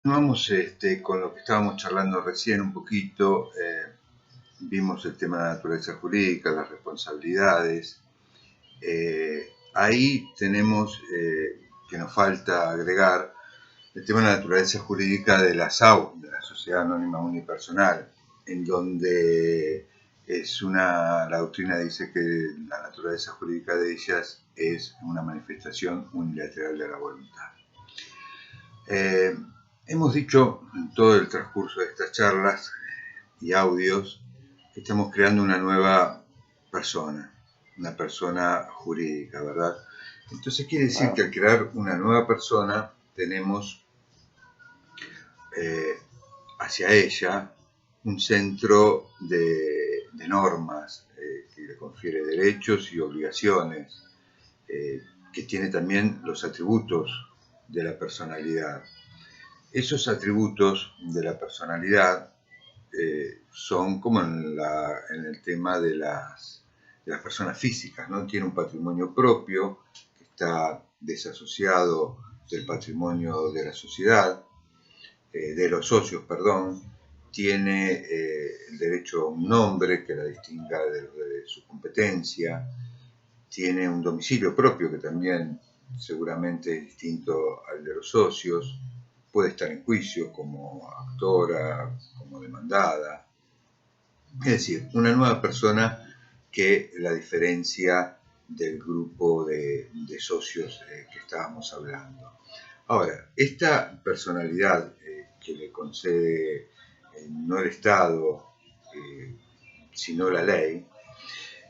Continuamos con lo que estábamos charlando recién un poquito. Vimos el tema de la naturaleza jurídica, las responsabilidades. Ahí tenemos que nos falta agregar el tema de la naturaleza jurídica de la SAU, de la Sociedad Anónima Unipersonal, en donde la doctrina dice que la naturaleza jurídica de ellas es una manifestación unilateral de la voluntad. Hemos dicho en todo el transcurso de estas charlas y audios que estamos creando una nueva persona, una persona jurídica, ¿verdad? Entonces quiere decir que al crear una nueva persona tenemos hacia ella un centro de normas que le confiere derechos y obligaciones, que tiene también los atributos de la personalidad. Esos atributos de la personalidad son como en el tema de las personas físicas, ¿no? Tiene un patrimonio propio que está desasociado del patrimonio de la sociedad, de los socios, perdón. Tiene el derecho a un nombre que la distinga de su competencia. Tiene un domicilio propio que también seguramente es distinto al de los socios. Puede estar en juicio como actora, como demandada. Es decir, una nueva persona que la diferencia del grupo de socios que estábamos hablando. Ahora, esta personalidad que le concede no el Estado, sino la ley,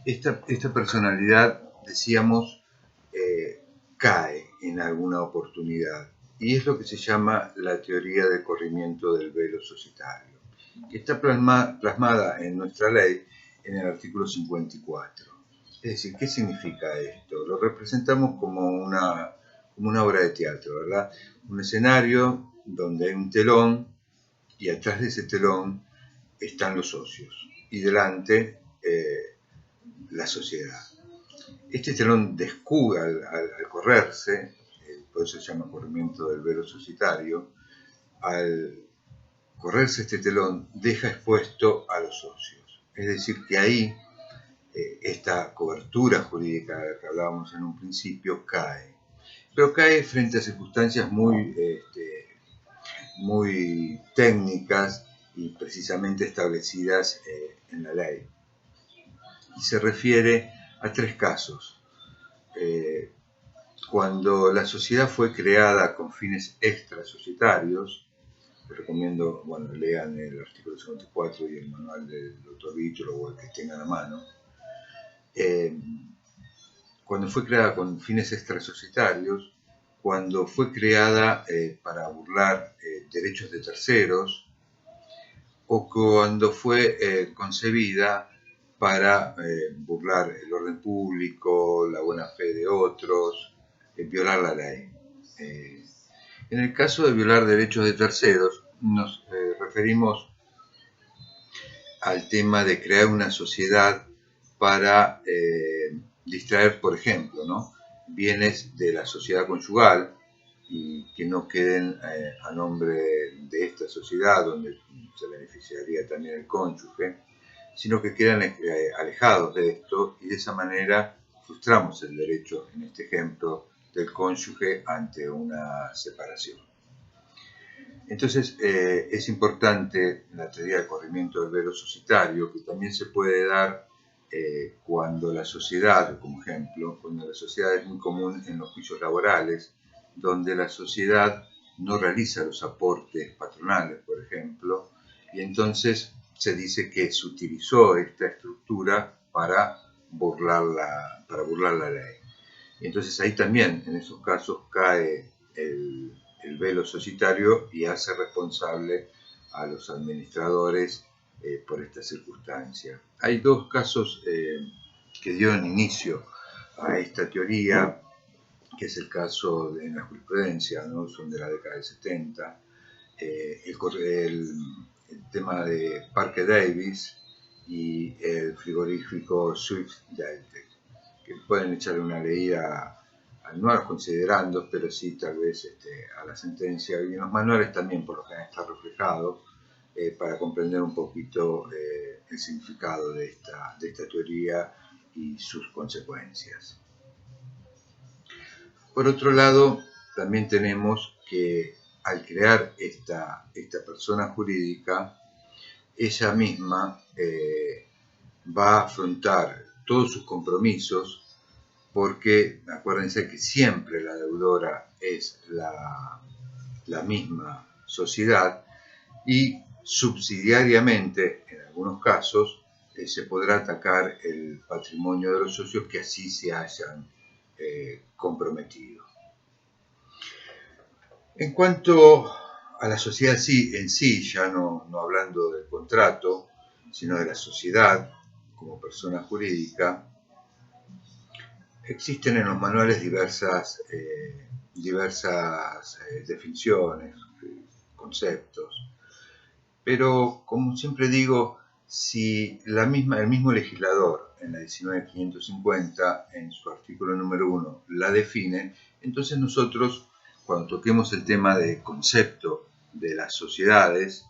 esta personalidad, decíamos, cae en alguna oportunidad. Y es lo que se llama la teoría de corrimiento del velo societario, que está plasmada en nuestra ley en el artículo 54. Es decir, ¿qué significa esto? Lo representamos como una obra de teatro, ¿verdad? Un escenario donde hay un telón y atrás de ese telón están los socios y delante la sociedad. Este telón descuga al correrse, por eso se llama corrimiento del velo societario. Al correrse este telón deja expuesto a los socios. Es decir, que ahí esta cobertura jurídica de la que hablábamos en un principio cae. Pero cae frente a circunstancias muy técnicas y precisamente establecidas en la ley. Y se refiere a tres casos. Cuando la sociedad fue creada con fines extrasocietarios, les recomiendo, lean el artículo 54 y el manual del doctor Vítor o el que tengan a mano. Cuando fue creada con fines extrasocietarios, cuando fue creada para burlar derechos de terceros, o cuando fue concebida para burlar el orden público, la buena fe de otros, violar la ley. En el caso de violar derechos de terceros, nos referimos al tema de crear una sociedad para distraer, por ejemplo, ¿no?, bienes de la sociedad conyugal y que no queden a nombre de esta sociedad, donde se beneficiaría también el cónyuge, sino que quedan alejados de esto, y de esa manera frustramos el derecho, en este ejemplo, del cónyuge ante una separación. Entonces, es importante la teoría del corrimiento del velo societario, que también se puede dar cuando la sociedad, como ejemplo, cuando la sociedad es muy común en los juicios laborales, donde la sociedad no realiza los aportes patronales, por ejemplo, y entonces se dice que se utilizó esta estructura para burlar la ley. Y entonces ahí también, en esos casos, cae el velo societario y hace responsable a los administradores por esta circunstancia. Hay dos casos que dieron inicio a esta teoría, que es el caso en la jurisprudencia, ¿no? Son de la década del 70, el tema de Parke Davis y el frigorífico Swift Deltec, que pueden echarle una leída no a los considerandos, pero sí tal vez a la sentencia, y en los manuales también por lo general está reflejado, para comprender un poquito el significado de esta teoría y sus consecuencias. Por otro lado, también tenemos que al crear esta persona jurídica, ella misma va a afrontar todos sus compromisos, porque acuérdense que siempre la deudora es la misma sociedad, y subsidiariamente, en algunos casos, se podrá atacar el patrimonio de los socios que así se hayan comprometido. En cuanto a la sociedad en sí, ya no hablando del contrato, sino de la sociedad como persona jurídica, existen en los manuales diversas definiciones, conceptos, pero como siempre digo, si el mismo legislador en la 19.550, en su artículo número 1, la define, entonces nosotros, cuando toquemos el tema de concepto de las sociedades,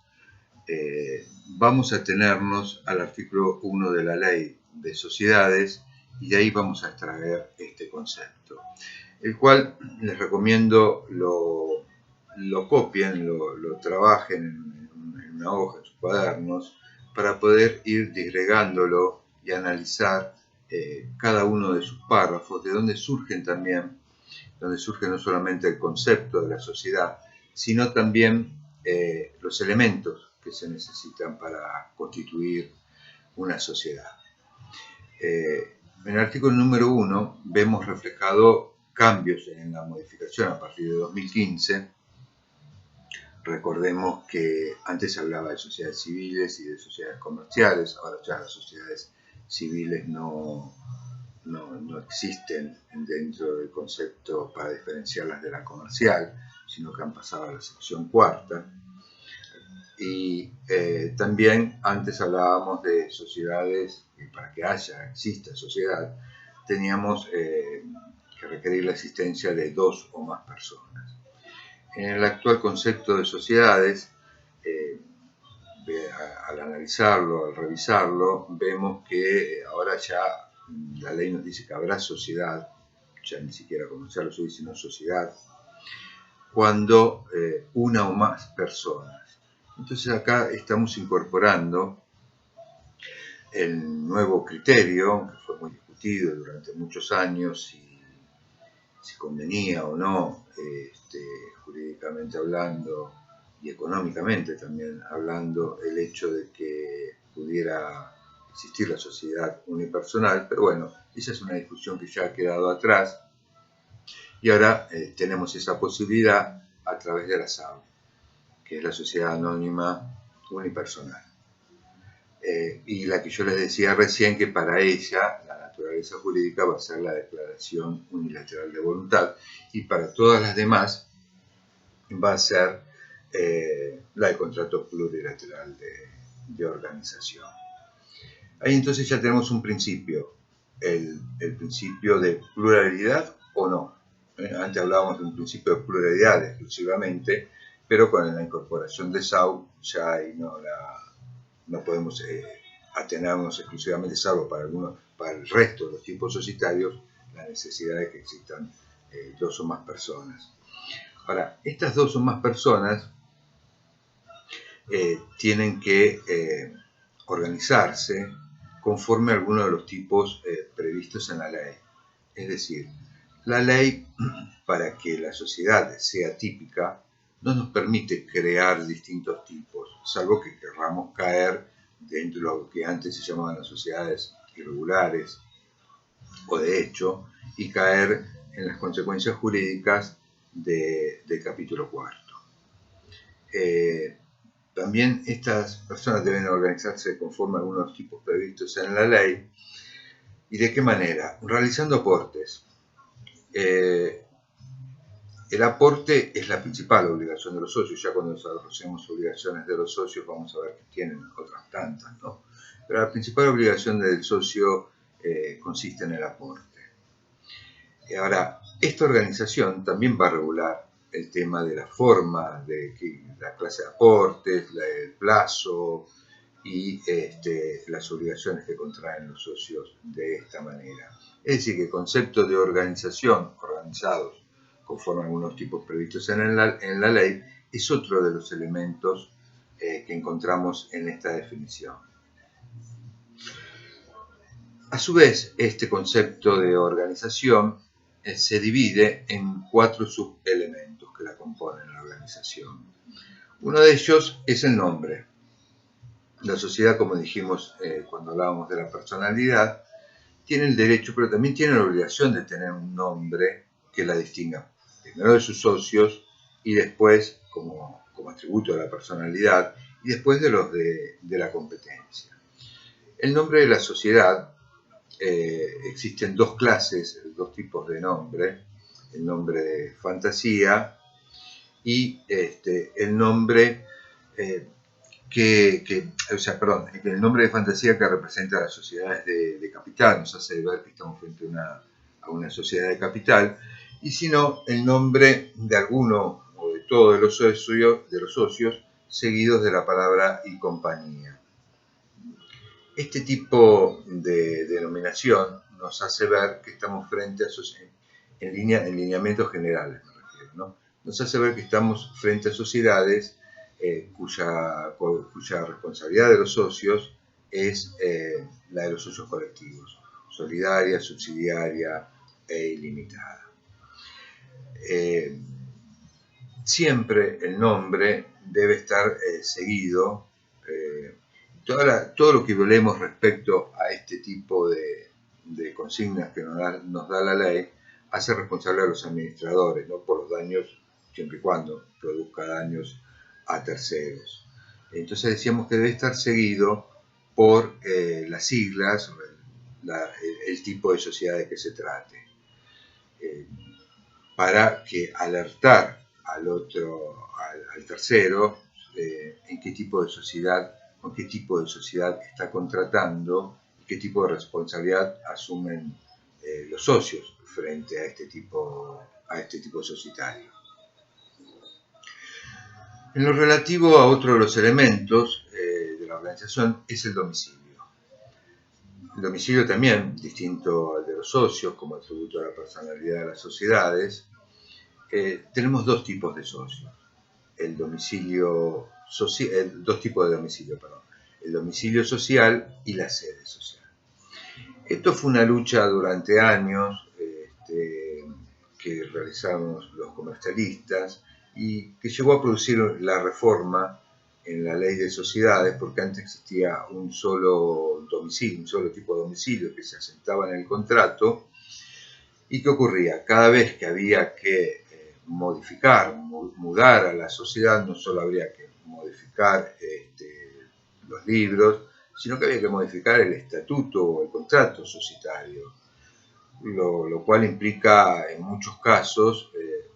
vamos a tenernos al artículo 1 de la Ley de Sociedades, y de ahí vamos a extraer este concepto, el cual les recomiendo lo copien, lo trabajen en una hoja, en sus cuadernos, para poder ir disgregándolo y analizar cada uno de sus párrafos, de donde surge no solamente el concepto de la sociedad, sino también los elementos que se necesitan para constituir una sociedad. En el artículo número 1 vemos reflejado cambios en la modificación a partir de 2015. Recordemos que antes se hablaba de sociedades civiles y de sociedades comerciales, ahora ya las sociedades civiles no existen dentro del concepto para diferenciarlas de la comercial, sino que han pasado a la sección cuarta. Y también antes hablábamos de sociedades, y para que exista sociedad, teníamos que requerir la existencia de 2 o más personas. En el actual concepto de sociedades, al analizarlo, al revisarlo, vemos que ahora ya la ley nos dice que habrá sociedad, ya ni siquiera comercial, sino sociedad, cuando una o más personas. Entonces acá estamos incorporando el nuevo criterio, que fue muy discutido durante muchos años, si convenía o no, jurídicamente hablando y económicamente también hablando, el hecho de que pudiera existir la sociedad unipersonal, pero bueno, esa es una discusión que ya ha quedado atrás, y ahora tenemos esa posibilidad a través de la SAU, que es la Sociedad Anónima Unipersonal. Y la que yo les decía recién, que para ella la naturaleza jurídica va a ser la declaración unilateral de voluntad, y para todas las demás va a ser la del contrato plurilateral de organización. Ahí entonces ya tenemos un principio, el principio de pluralidad o no. Antes hablábamos de un principio de pluralidad exclusivamente, pero con la incorporación de SAU ya ahí no podemos atenernos exclusivamente, salvo para el resto de los tipos societarios, la necesidad de que existan 2 o más personas. Ahora, estas 2 o más personas tienen que organizarse conforme a algunos de los tipos previstos en la ley. Es decir, la ley, para que la sociedad sea típica, no nos permite crear distintos tipos, salvo que querramos caer dentro de lo que antes se llamaban las sociedades irregulares o de hecho, y caer en las consecuencias jurídicas del capítulo 4. También estas personas deben organizarse conforme a algunos tipos previstos en la ley. ¿Y de qué manera? Realizando aportes. El aporte es la principal obligación de los socios. Ya cuando desarrollemos obligaciones de los socios vamos a ver que tienen otras tantas, ¿no? Pero la principal obligación del socio consiste en el aporte. Y ahora, Esta organización también va a regular el tema de la forma, de la clase de aportes, el plazo y las obligaciones que contraen los socios de esta manera. Es decir, que el concepto de organización, organizados conforme a algunos tipos previstos en la ley, es otro de los elementos que encontramos en esta definición. A su vez, este concepto de organización se divide en 4 subelementos que la componen la organización. Uno de ellos es el nombre. La sociedad, como dijimos cuando hablábamos de la personalidad, tiene el derecho, pero también tiene la obligación de tener un nombre que la distinga, primero de sus socios y después como atributo de la personalidad y después de los de la competencia. El nombre de la sociedad, existen 2 clases, 2 tipos de nombre, el nombre de fantasía y el nombre el nombre de fantasía que representa a las sociedades de capital, nos hace ver que estamos frente a una sociedad de capital, y si no, el nombre de alguno o de todos los socios seguidos de la palabra y compañía. Este tipo de denominación nos hace ver que estamos frente a en lineamientos generales, me refiero, ¿no? Nos hace ver que estamos frente a sociedades cuya responsabilidad de los socios es la de los socios colectivos, solidaria, subsidiaria e ilimitada. Siempre el nombre debe estar seguido. Todo lo que violemos respecto a este tipo de consignas que nos da la ley hace responsable a los administradores, ¿no? Por los daños, siempre y cuando produzca daños a terceros. Entonces decíamos que debe estar seguido por las siglas, el tipo de sociedad de que se trate, para que alertar al tercero en qué tipo de sociedad, con qué tipo de sociedad está contratando y qué tipo de responsabilidad asumen los socios frente a este tipo societario. En lo relativo a otro de los elementos de la organización es el domicilio. El domicilio también, distinto al de los socios, como atributo de la personalidad de las sociedades, tenemos 2 tipos de socios. Dos tipos de domicilio, perdón. El domicilio social y la sede social. Esto fue una lucha durante años que realizamos los comercialistas y que llegó a producir la reforma en la ley de sociedades, porque antes existía un solo domicilio, un solo tipo de domicilio que se asentaba en el contrato. ¿Y qué ocurría? Cada vez que había que mudar a la sociedad, no solo habría que modificar los libros, sino que había que modificar el estatuto o el contrato societario, lo cual implica en muchos casos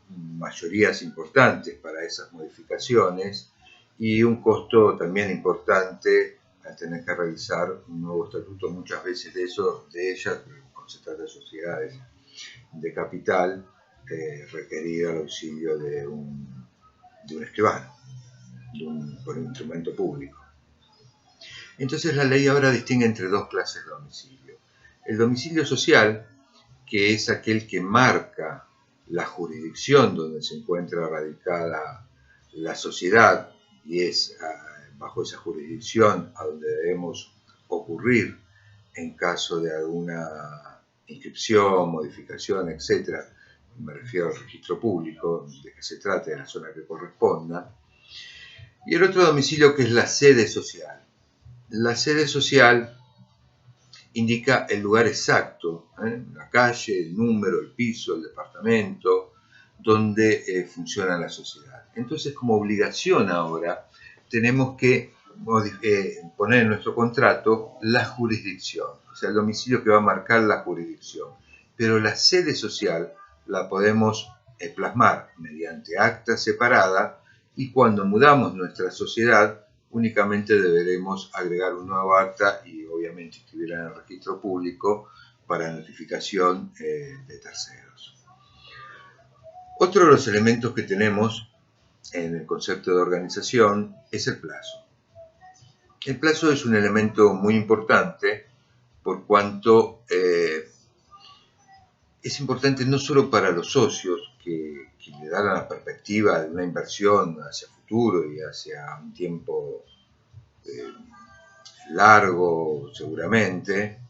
mayorías importantes para esas modificaciones y un costo también importante al tener que realizar un nuevo estatuto, muchas veces de ellas, cuando se trata de sociedades de capital, requerir el auxilio de un escribano, por un instrumento público. Entonces la ley ahora distingue entre 2 clases de domicilio. El domicilio social, que es aquel que marca la jurisdicción donde se encuentra radicada la sociedad y es bajo esa jurisdicción a donde debemos ocurrir en caso de alguna inscripción, modificación, etc. Me refiero al registro público, de que se trate de la zona que corresponda. Y el otro domicilio, que es la sede social. La sede social indica el lugar exacto, la calle, el número, el piso, el departamento, donde funciona la sociedad. Entonces, como obligación ahora, tenemos que poner en nuestro contrato la jurisdicción, o sea, el domicilio que va a marcar la jurisdicción. Pero la sede social la podemos plasmar mediante acta separada y cuando mudamos nuestra sociedad únicamente deberemos agregar un nuevo acta y obviamente inscribirla en el registro público para notificación de terceros. Otro de los elementos que tenemos en el concepto de organización es el plazo. El plazo es un elemento muy importante por cuanto es importante no solo para los socios que le dan la perspectiva de una inversión hacia el futuro y hacia un tiempo largo seguramente,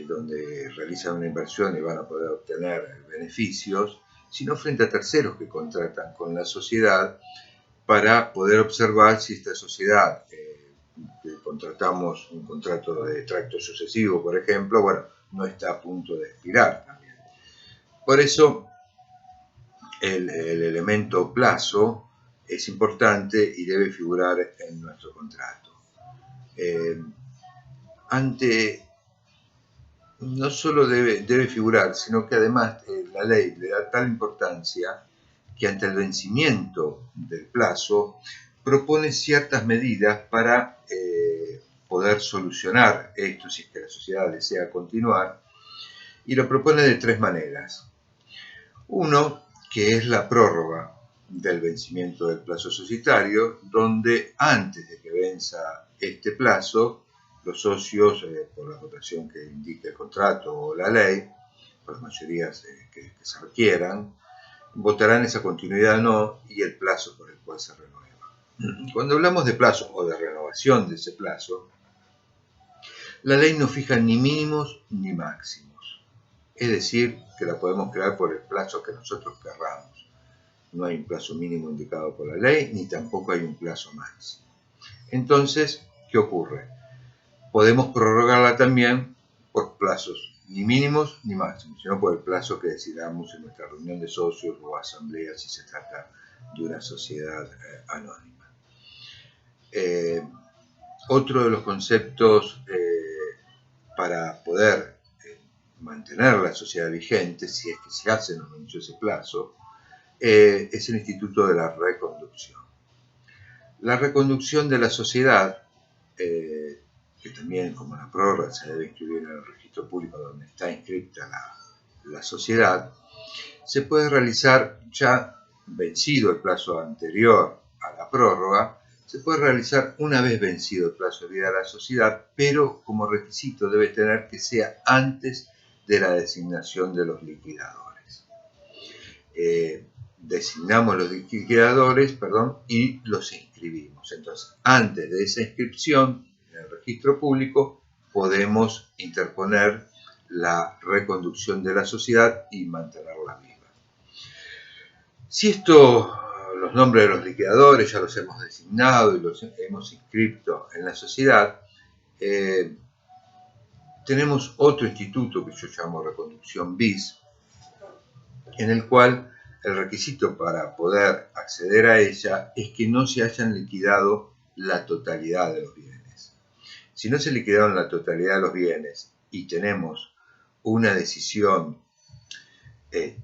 donde realizan una inversión y van a poder obtener beneficios, sino frente a terceros que contratan con la sociedad para poder observar si esta sociedad, que contratamos un contrato de tracto sucesivo, por ejemplo, bueno, no está a punto de expirar también. Por eso el elemento plazo es importante y debe figurar en nuestro contrato. No solo debe figurar, sino que además la ley le da tal importancia que ante el vencimiento del plazo propone ciertas medidas para poder solucionar esto si es que la sociedad desea continuar, y lo propone de tres maneras. Uno, que es la prórroga del vencimiento del plazo societario, donde antes de que venza este plazo, los socios, por la votación que indique el contrato o la ley, por las mayorías que se requieran, votarán esa continuidad o no y el plazo por el cual se renueva. Cuando hablamos de plazo o de renovación de ese plazo, la ley no fija ni mínimos ni máximos. Es decir, que la podemos crear por el plazo que nosotros querramos. No hay un plazo mínimo indicado por la ley, ni tampoco hay un plazo máximo. Entonces, ¿qué ocurre? Podemos prorrogarla también por plazos ni mínimos ni máximos, sino por el plazo que decidamos en nuestra reunión de socios o asamblea si se trata de una sociedad anónima. Otro de los conceptos para poder mantener la sociedad vigente, si es que se hace no mucho ese plazo, es el instituto de la reconducción. La reconducción de la sociedad, que también como la prórroga se debe inscribir en el registro público donde está inscrita la sociedad, se puede realizar ya vencido el plazo anterior a la prórroga, se puede realizar una vez vencido el plazo de vida de la sociedad, pero como requisito debe tener que sea antes de la designación de los liquidadores. Designamos los liquidadores, y los inscribimos. Entonces, antes de esa inscripción en el registro público, podemos interponer la reconducción de la sociedad y mantenerla viva. Si los nombres de los liquidadores ya los hemos designado y los hemos inscrito en la sociedad, tenemos otro instituto que yo llamo reconducción bis, en el cual el requisito para poder acceder a ella es que no se hayan liquidado la totalidad de los bienes. Si no se liquidaron la totalidad de los bienes y tenemos una decisión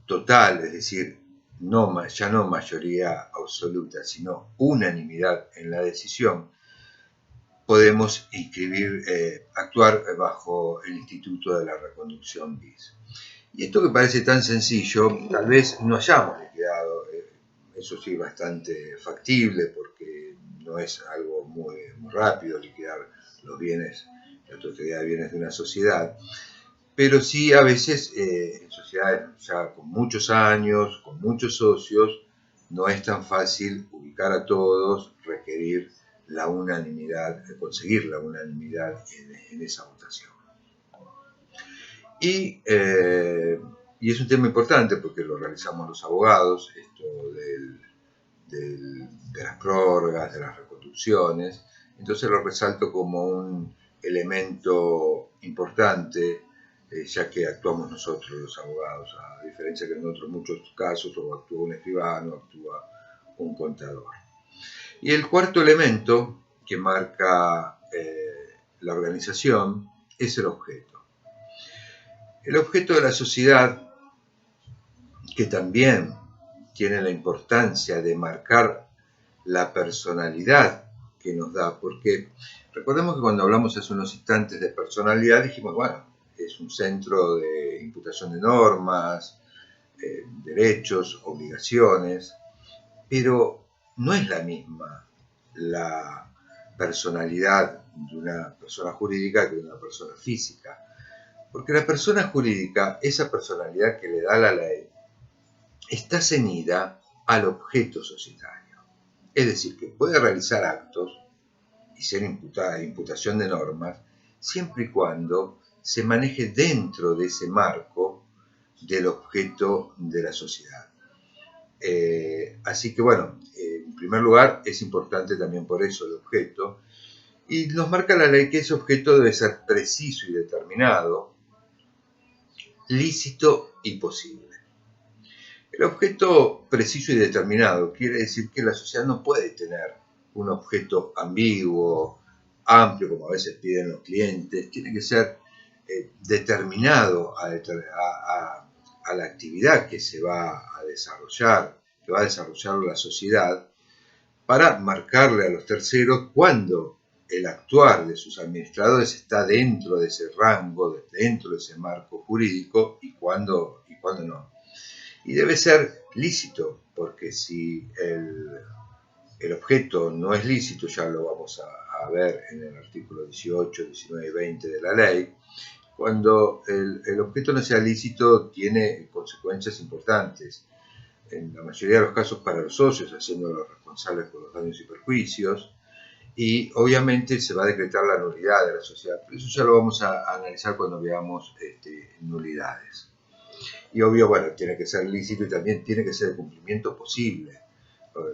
total, es decir, ya no mayoría absoluta, sino unanimidad en la decisión, podemos actuar bajo el instituto de la reconducción bis. Y esto que parece tan sencillo, tal vez no hayamos liquidado, eso sí, bastante factible, porque no es algo muy rápido liquidar los bienes, la totalidad de bienes de una sociedad, pero sí a veces en sociedades ya con muchos años, con muchos socios, no es tan fácil ubicar a todos, requerir la unanimidad, conseguir la unanimidad en esa votación. Y es un tema importante porque lo realizamos los abogados, esto de las prórrogas, de las reconducciones, entonces lo resalto como un elemento importante, ya que actuamos nosotros los abogados, a diferencia que en otros muchos casos o actúa un escribano, actúa un contador. Y el cuarto elemento que marca la organización es el objeto. El objeto de la sociedad, que también tiene la importancia de marcar la personalidad que nos da, porque recordemos que cuando hablamos hace unos instantes de personalidad dijimos, bueno, es un centro de imputación de normas, derechos, obligaciones, pero no es la misma la personalidad de una persona jurídica que de una persona física. Porque la persona jurídica, esa personalidad que le da la ley, está ceñida al objeto societario. Es decir, que puede realizar actos y ser imputación de normas siempre y cuando se maneje dentro de ese marco del objeto de la sociedad. Así que bueno, en primer lugar es importante también por eso el objeto, y nos marca la ley que ese objeto debe ser preciso y determinado, lícito y posible. El objeto preciso y determinado quiere decir que la sociedad no puede tener un objeto ambiguo, amplio, como a veces piden los clientes, tiene que ser determinado a la actividad que se va a desarrollar, que va a desarrollar la sociedad, para marcarle a los terceros cuándo el actuar de sus administradores está dentro de ese rango, dentro de ese marco jurídico y cuándo no. Y debe ser lícito, porque si el objeto no es lícito, ya lo vamos a ver en el artículo 18, 19 y 20 de la ley, cuando el objeto no sea lícito tiene consecuencias importantes. En la mayoría de los casos para los socios, haciéndolos responsables por los daños y perjuicios, y obviamente se va a decretar la nulidad de la sociedad, pero eso ya lo vamos a analizar cuando veamos nulidades. Y obvio, bueno, tiene que ser lícito y también tiene que ser de cumplimiento posible.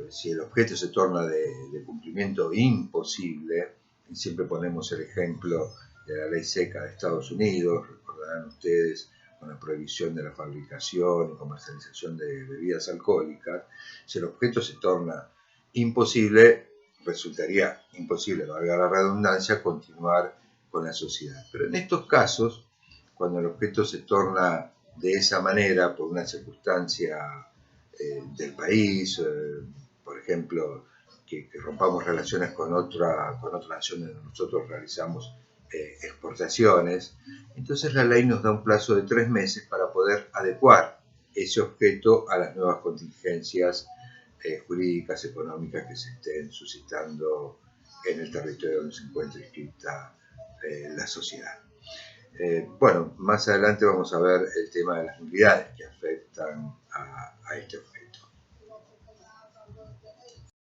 Si el objeto se torna de cumplimiento imposible, y siempre ponemos el ejemplo de la ley seca de Estados Unidos, recordarán ustedes, con la prohibición de la fabricación y comercialización de bebidas alcohólicas, si el objeto se torna imposible, resultaría imposible, valga la redundancia, continuar con la sociedad. Pero en estos casos, cuando el objeto se torna de esa manera por una circunstancia del país, por ejemplo, que rompamos relaciones con otra nación donde nosotros realizamos exportaciones, entonces la ley nos da un plazo de 3 meses para poder adecuar ese objeto a las nuevas contingencias jurídicas, económicas que se estén suscitando en el territorio donde se encuentra inscrita la sociedad. Bueno, más adelante vamos a ver el tema de las nulidades que afectan a este objeto.